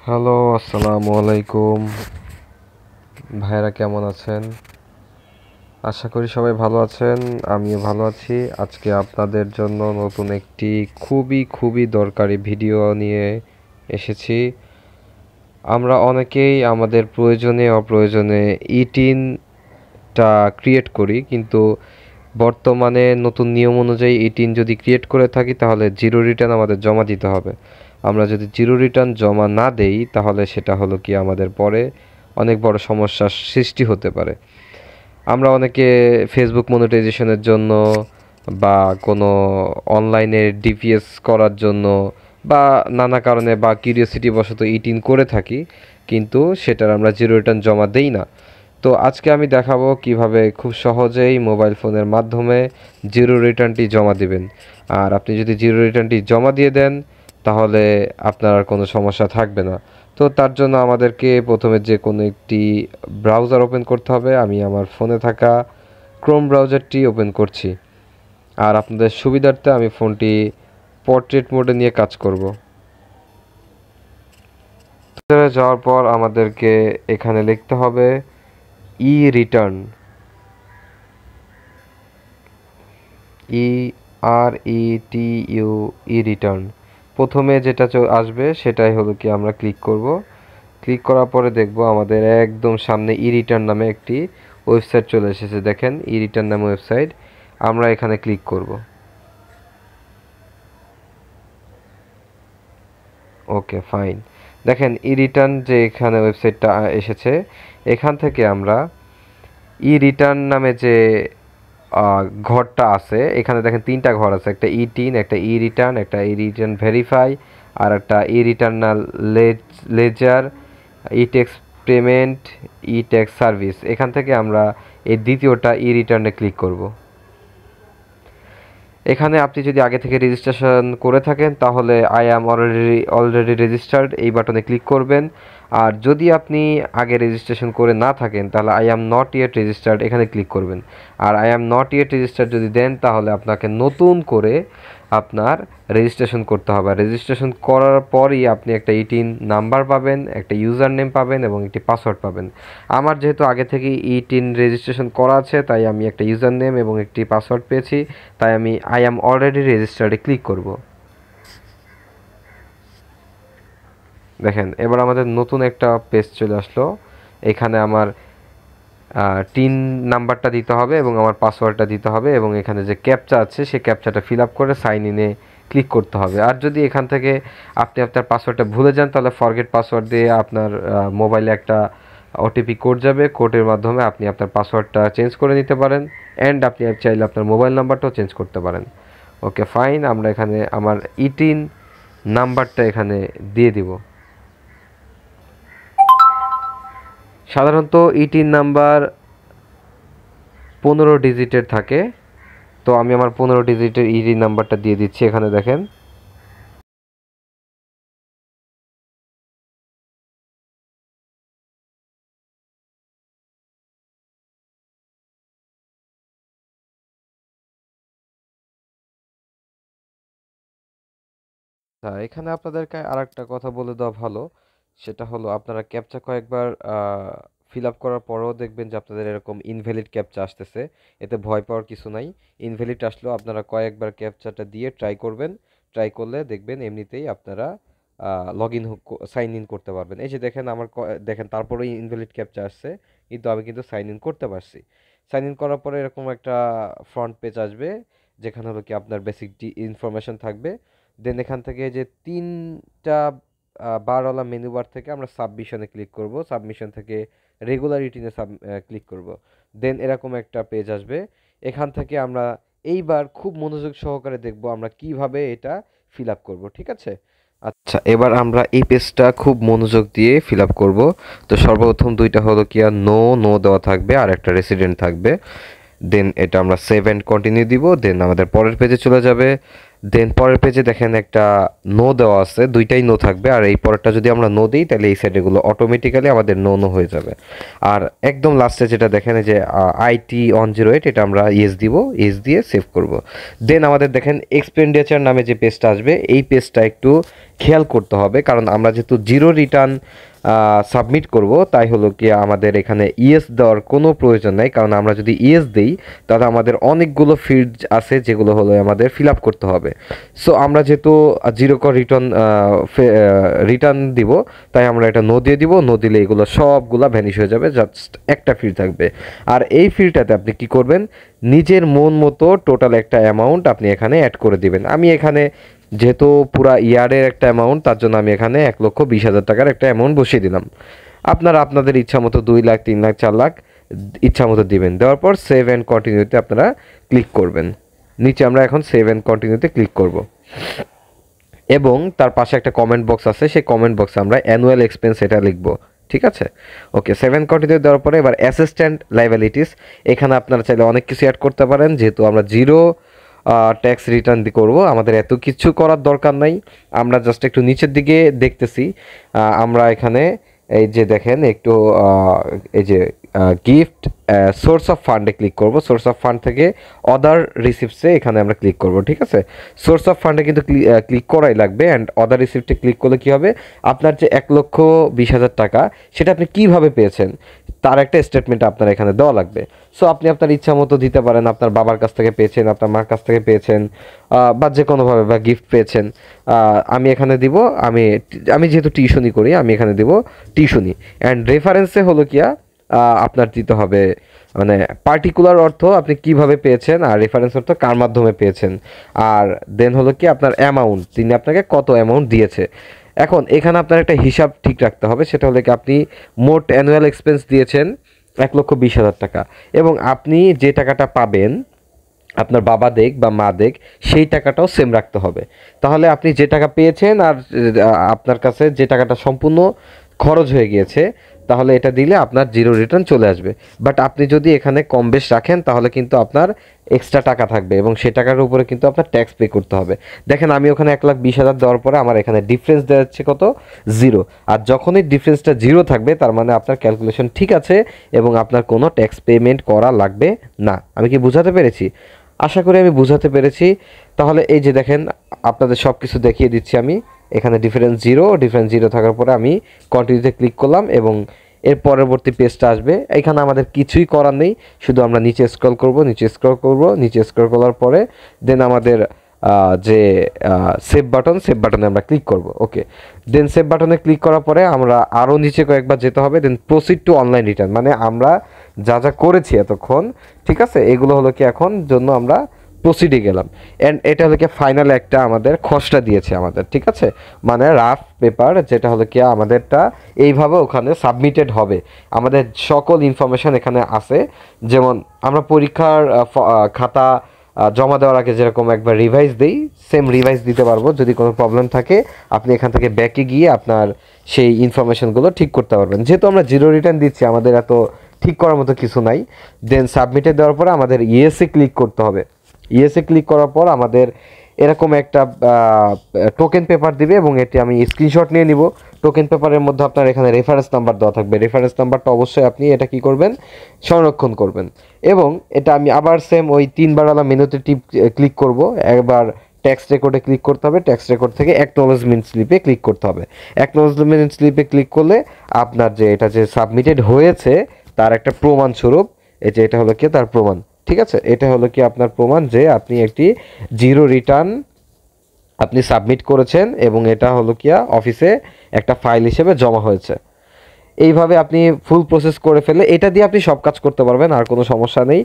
Hello, আসসালামু আলাইকুম। ভাইরা কেমন আছেন? আশা করি সবাই ভালো আছেন। আমিও ভালো আছি। আজকে আপনাদের জন্য নতুন একটি খুবই দরকারি ভিডিও নিয়ে এসেছি। আমরা অনেকেই আমাদের প্রয়োজনে অপ্রয়োজনে ই-টিনটা ক্রিয়েট করি, কিন্তু বর্তমানে নতুন নিয়ম অনুযায়ী ই-টিন যদি ক্রিয়েট করে থাকি তাহলে জিরো রিটার্ন আমাদের জমা দিতে হবে। আমরা যদি জিরো রিটার্ন জমা না দেই তাহলে সেটা হলো কি আমাদের পরে অনেক বড় সমস্যার সৃষ্টি হতে পারে। আমরা অনেকে ফেসবুক মনিটাইজেশনের জন্য বা কোনো অনলাইনে ডিপিএস করার জন্য বা নানা কারণে বা কিউরিওসিটি বশত ই-টিন করে থাকি, কিন্তু সেটার আমরা জিরো রিটার্ন জমা দেই না। তো আজকে আমি দেখাবো কিভাবে খুব সহজেই মোবাইল ফোনের মাধ্যমে জিরো রিটার্নটি জমা দিবেন। আর আপনি যদি জিরো রিটার্নটি জমা দিয়ে দেন তাহলে আপনার আর কোনো সমস্যা থাকবে না। তো তার জন্য আমাদেরকে প্রথমে যে কোনো একটি ব্রাউজার ওপেন করতে হবে। আমি আমার ফোনে থাকা ক্রোম ব্রাউজারটি ওপেন করছি। আর আপনাদের সুবিধার্থে আমি ফোনটি পোর্ট্রেট মোডে নিয়ে কাজ করব। যাওয়ার পর আমাদেরকে এখানে লিখতে হবে ই রিটার্ন, ই রিটার্ন। প্রথমে যেটা আসবে সেটাই হলো কি আমরা ক্লিক করব। ক্লিক করার পরে দেখব আমাদের একদম সামনে ই রিটার্ন নামে একটি ওয়েবসাইট চলে এসেছে। দেখেন, ই রিটার্ন নামে ওয়েবসাইট। আমরা এখানে ক্লিক করব। ওকে, ফাইন। দেখেন, ই রিটার্ন যে এখানে ওয়েবসাইটটা এসেছে, এখান থেকে আমরা ই রিটার্ন নামে যে ঘরটা আছে, এখানে দেখেন তিনটা ঘর আছে, একটা ই-টিন, একটা ই রিটার্ন, একটা ই রিটার্ন ভেরিফাই, আর একটা ই রিটার্নাল লেজার, ই ট্যাক্স পেমেন্ট, ই ট্যাক্স সার্ভিস। এখান থেকে আমরা এই দ্বিতীয়টা ই রিটার্নে ক্লিক করব। এখানে আপনি যদি আগে থেকে রেজিস্ট্রেশন করে থাকেন তাহলে আই অ্যাম অলরেডি রেজিস্টার্ড এই বাটনে ক্লিক করবেন। আর যদি আপনি আগে রেজিস্ট্রেশন করে না থাকেন তাহলে I am not yet registered এখানে ক্লিক করবেন। আর I am not yet registered যদি দেন তাহলে আপনাকে নতুন করে আপনার রেজিস্ট্রেশন করতে হবে। রেজিস্ট্রেশন করার পরই আপনি একটা ই-টিন নাম্বার পাবেন, একটা ইউজার নেম পাবেন এবং একটি পাসওয়ার্ড পাবেন। আমার যেহেতু আগে থেকে ই-টিন রেজিস্ট্রেশন করা আছে তাই আমি একটা ইউজার নেম এবং একটি পাসওয়ার্ড পেয়েছি। তাই আমি আই অ্যাম অলরেডি রেজিস্টার্ডে ক্লিক করব। দেখেন, এবার আমাদের নতুন একটা পেজ চলে আসলো। এখানে আমার টিন নাম্বারটা দিতে হবে এবং আমার পাসওয়ার্ডটা দিতে হবে এবং এখানে যে ক্যাপচা আছে সেই ক্যাপচাটা ফিল আপ করে সাইন ইনে ক্লিক করতে হবে। আর যদি এখান থেকে আপনি আপনার পাসওয়ার্ডটা ভুলে যান তাহলে ফরগেট পাসওয়ার্ড দিয়ে আপনার মোবাইলে একটা ওটিপি কোড যাবে। কোডের মাধ্যমে আপনি আপনার পাসওয়ার্ডটা চেঞ্জ করে নিতে পারেন অ্যান্ড আপনি চাইলে আপনার মোবাইল নাম্বারটাও চেঞ্জ করতে পারেন। ওকে, ফাইন। আমরা এখানে আমার ই-টিন নাম্বারটা এখানে দিয়ে দিব। সাধারণত ই-টিন নাম্বার 15 ডিজিটের থাকে। তো আমি আমার 15 ডিজিটের ই-টিন নাম্বারটা দিয়ে দিচ্ছি। এখানে দেখেন, এখানে আপনাদেরকে আরেকটা কথা বলে দেওয়া ভালো। সেটা হলো আপনারা ক্যাপচা কয়েকবার ফিল আপ করার পরেও দেখবেন যে আপনাদের এরকম ইনভ্যালিড ক্যাপচা আসতেছে। এতে ভয় পাওয়ার কিছু নাই। ইনভ্যালিড আসলেও আপনারা কয়েকবার ক্যাপচাটা দিয়ে ট্রাই করবেন। ট্রাই করলে দেখবেন এমনিতেই আপনারা লগ ইন সাইন ইন করতে পারবেন। এই যে দেখেন, আমার দেখেন তারপরেই ইনভ্যালিড ক্যাপচা আসছে, কিন্তু আমি কিন্তু সাইন ইন করতে পারছি। সাইন ইন করার পরে এরকম একটা ফ্রন্ট পেজ আসবে যেখানে হলো কি আপনার বেসিক ইনফরমেশন থাকবে। দেন এখান থেকে যে তিনটা বারওয়ালা মেনু বার থেকে আমরা সাবমিশনে ক্লিক করব। সাবমিশন থেকে রেগুলারিটিনে ক্লিক করব। দেন এরকম একটা পেজ আসবে। এখান থেকে আমরা এইবার খুব মনোযোগ সহকারে দেখব আমরা কিভাবে এটা ফিল আপ করবো। ঠিক আছে? আচ্ছা, এবার আমরা এই পেজটা খুব মনোযোগ দিয়ে ফিল আপ করবো। তো সর্বপ্রথম দুইটা হলো কি নো নো দেওয়া থাকবে আর একটা রেসিডেন্ট থাকবে। দেন এটা আমরা সেভ অ্যান্ড কন্টিনিউ দিব। দেন আমাদের পরের পেজে চলে যাবে। দেন পরের পেজে দেখেন একটা নো দেওয়া আছে, দুইটাই নো থাকবে। আর এই পরেরটা যদি আমরা নো দিই তাহলে এই সাইডেগুলো অটোমেটিক্যালি আমাদের নো নো হয়ে যাবে। আর একদম লাস্টে যেটা দেখেন যে IT108, এটা আমরা ইয়েস দিব, ইয়েস দিয়ে সেভ করব। দেন আমাদের দেখেন এক্সপেন্ডিচার নামে যে পেজটা আসবে, এই পেজটা একটু খেয়াল করতে হবে, কারণ আমরা যেহেতু জিরো রিটার্ন সাবমিট করব, তাই হলো কি আমাদের এখানে ইয়েস দেওয়ার কোনো প্রয়োজন নাই। কারণ আমরা যদি ইয়েস দিই তাহলে আমাদের অনেকগুলো ফিল্ড আছে যেগুলো হলো আমাদের ফিল আপ করতে হবে। সো আমরা যেহেতু জিরো কর রিটার্ন দিব, তাই আমরা এটা নো দিয়ে দিব। নো দিলে এগুলো সবগুলা ভ্যানিশ হয়ে যাবে, জাস্ট একটা ফিল্ড থাকবে। আর এই ফিল্ডটাতে আপনি কি করবেন, নিজের মন মতো টোটাল একটা অ্যামাউন্ট আপনি এখানে অ্যাড করে দিবেন। আমি এখানে যেহেতু পুরা ইয়ারের একটা অ্যামাউন্ট, তার জন্য আমি এখানে 1,20,000 টাকার একটা অ্যামাউন্ট বসিয়ে দিলাম। আপনারা আপনাদের ইচ্ছা মতো 2 লাখ, 3 লাখ, 4 লাখ ইচ্ছা মতো দিবেন। দেওয়ার পর সেভ অ্যান্ড কন্টিনিউতে আপনারা ক্লিক করবেন। নিচে আমরা এখন সেভ অ্যান্ড কন্টিনিউতে ক্লিক করব, এবং তার পাশে একটা কমেন্ট বক্স আছে, সেই কমেন্ট বক্সে আমরা অ্যানুয়াল এক্সপেন্স এটা লিখবো। ঠিক আছে, ওকে। 7 কন্টিনিউ দেওয়ার পরে এবার অ্যাসিস্ট্যান্ট লাইবিলিটিস, এখানে আপনারা চাইলে অনেক কিছু অ্যাড করতে পারেন। যেহেতু আমরা জিরো ট্যাক্স রিটার্ন করব, আমাদের এত কিছু করার দরকার নাই। আমরা জাস্ট একটু নিচের দিকে দেখতেছি, আমরা এখানে এই যে দেখেন একটু এই যে গিফট সোর্স অফ ফান্ডে ক্লিক করব। সোর্স অফ ফান্ড থেকে অদার রিসিপ্টসে এখানে আমরা ক্লিক করব। ঠিক আছে, সোর্স অফ ফান্ডে কিন্তু ক্লিক করাই লাগবে। অ্যান্ড অদার রিসিপ্টে ক্লিক করলে কী হবে, আপনার যে 1,20,000 টাকা সেটা আপনি কীভাবে পেয়েছেন তার একটা স্টেটমেন্ট আপনার এখানে দেওয়া লাগবে। সো আপনি আপনার ইচ্ছা মতো দিতে পারেন, আপনার বাবার কাছ থেকে পেয়েছেন, আপনার মার কাছ থেকে পেয়েছেন, বা যে কোনোভাবে বা গিফট পেয়েছেন। আমি এখানে দিব, আমি যেহেতু টিউশনি করি, আমি এখানে দিব টিউশনি। অ্যান্ড রেফারেন্সে হলো কিয়া আপনার দিতে হবে মানে পার্টিকুলার অর্থ আপনি কিভাবে পেয়েছেন, আর রেফারেন্স অর্থ কার মাধ্যমে পেয়েছেন। আর দেন হলো কি আপনার অ্যামাউন্ট, তিনি আপনাকে কত অ্যামাউন্ট দিয়েছে। এখন এখানে আপনার একটা হিসাব ঠিক রাখতে হবে, সেটা হলো কি আপনি মোট অ্যানুয়াল এক্সপেন্স দিয়েছেন 1,20,000 টাকা, এবং আপনি যে টাকাটা পাবেন আপনার বাবা দেখ বা মা দেখ, সেই টাকাটাও সেম রাখতে হবে। তাহলে আপনি যে টাকা পেয়েছেন আর আপনার কাছে যে টাকাটা সম্পূর্ণ খরচ হয়ে গিয়েছে, তাহলে এটা দিলে আপনার জিরো রিটার্ন চলে আসবে। বাট আপনি যদি এখানে কম বেশ রাখেন তাহলে কিন্তু আপনার এক্সট্রা টাকা থাকবে, এবং সেই টাকার উপরে কিন্তু আপনার ট্যাক্স পে করতে হবে। দেখেন আমি ওখানে 1,20,000 দেওয়ার পরে আমার এখানে ডিফারেন্স দেওয়া যাচ্ছে কত, 0। আর যখনই ডিফারেন্সটা 0 থাকবে তার মানে আপনার ক্যালকুলেশন ঠিক আছে এবং আপনার কোনো ট্যাক্স পেমেন্ট করা লাগবে না। আমি কি বোঝাতে পেরেছি? আশা করি আমি বোঝাতে পেরেছি। তাহলে এই যে দেখেন আপনাদের সব কিছু দেখিয়ে দিচ্ছি আমি। এখানে ডিফারেন্স জিরো থাকার পরে আমি কন্টিনিউতে ক্লিক করলাম, এবং এর পরবর্তী পেজটা আসবে। এখানে আমাদের কিছুই করার নেই, শুধু আমরা নিচে স্ক্রল করব, নিচে স্ক্রল করার পরে দেন আমাদের যে সেভ বাটনে আমরা ক্লিক করব। ওকে, দেন সেভ বাটনে ক্লিক করার পরে আমরা আরও নিচে কয়েকবার যেতে হবে। দেন প্রসিড টু অনলাইন রিটার্ন, মানে আমরা যা যা করেছি এতক্ষণ, ঠিক আছে, এগুলো হলো কি এখন জন্য আমরা প্রসিডে গেলাম। অ্যান্ড এটা হলো কি ফাইনাল একটা আমাদের খসড়া দিয়েছে আমাদের, ঠিক আছে, মানে রাফ পেপার, যেটা হলো কি আমাদেরটা এইভাবে ওখানে সাবমিটেড হবে। আমাদের সকল ইনফরমেশান এখানে আছে, যেমন আমরা পরীক্ষার খাতা জমা দেওয়ার আগে যেরকম একবার রিভাইজ দিই, সেম রিভাইজ দিতে পারবো। যদি কোনো প্রবলেম থাকে আপনি এখান থেকে ব্যাকে গিয়ে আপনার সেই ইনফরমেশনগুলো ঠিক করতে পারবেন। যেহেতু আমরা জিরো রিটার্ন দিচ্ছি, আমাদের এত ঠিক করার মতো কিছু নাই। দেন সাবমিটে দেওয়ার পরে আমাদের ইয়েসে ক্লিক করতে হবে। ইয়েসে ক্লিক করার পর আমাদের এরকম একটা টোকেন পেপার দিবে, এবং এটি আমি স্ক্রিনশট নিয়ে নিব। টোকেন পেপারের মধ্যে আপনার এখানে রেফারেন্স নাম্বার দেওয়া থাকবে। রেফারেন্স নাম্বারটা অবশ্যই আপনি এটা কি করবেন, সংরক্ষণ করবেন। এবং এটা আমি আবার সেম ওই 3বার মেনুতে ক্লিক করব। একবার ট্যাক্স রেকর্ডে ক্লিক করতে হবে, ট্যাক্স রেকর্ড থেকে অ্যাকনোলেজমেন্ট স্লিপে ক্লিক করতে হবে। অ্যাকনোলেজমেন্ট স্লিপে ক্লিক করলে আপনার যে এটা যে সাবমিটেড হয়েছে তার একটা প্রমাণ স্বরূপ, এই যে এটা হলো কি তার প্রমাণ, ঠিক আছে, এটা হলো কি আপনার প্রমাণ যে আপনি একটি জিরো রিটার্ন আপনি সাবমিট করেছেন, এবং এটা হলো কি অফিসে একটা ফাইল হিসেবে জমা হয়েছে। এইভাবে আপনি ফুল প্রসেস করে ফেলে এটা দিয়ে আপনি সব কাজ করতে পারবেন, আর কোনো সমস্যা নেই।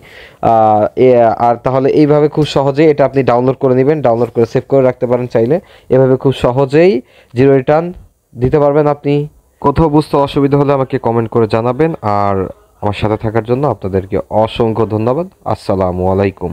আর তাহলে এইভাবে খুব সহজেই এটা আপনি ডাউনলোড করে নেবেন, ডাউনলোড করে সেভ করে রাখতে পারেন চাইলে। এভাবে খুব সহজেই জিরো রিটার্ন দিতে পারবেন আপনি। কোথাও বুঝতে অসুবিধা হলে আমাকে কমেন্ট করে জানাবেন। আর আমার সাথে থাকার জন্য আপনাদেরকে অসংখ্য ধন্যবাদ। আসসালামু আলাইকুম।